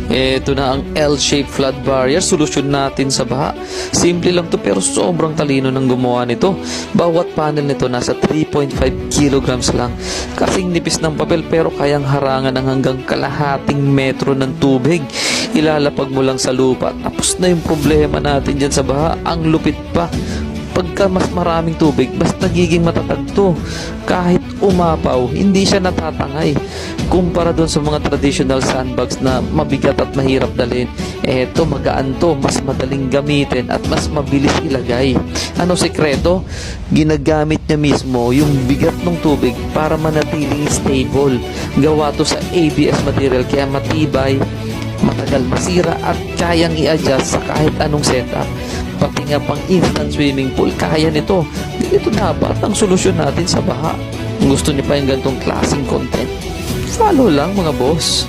Ito na ang L-shaped flood barrier, solusyon natin sa baha. Simple lang to pero sobrang talino ng gumawa nito. Bawat panel nito nasa 3.5 kilograms lang. Kasing nipis ng papel pero kayang harangan ng hanggang kalahating metro ng tubig. Ilalapag mo lang sa lupa. Tapos na yung problema natin dyan sa baha. Ang lupit pa. Pagka mas maraming tubig, mas nagiging matatag to. Kahit umapaw, hindi siya natatangay. Kumpara doon sa mga traditional sandbags na mabigat at mahirap dalhin, eto magaan to, mas madaling gamitin at mas mabilis ilagay. Ano sekreto? Ginagamit niya mismo yung bigat ng tubig para manatiling stable. Gawa to sa ABS material kaya matibay, matagal masira at kayang i-adjust sa kahit anong setup. Pati nga pang instant swimming pool, kaya nito. Ito dapat ang solusyon natin sa baha. Kung gusto niyo pa yung ganitong klaseng content, follow lang mga boss.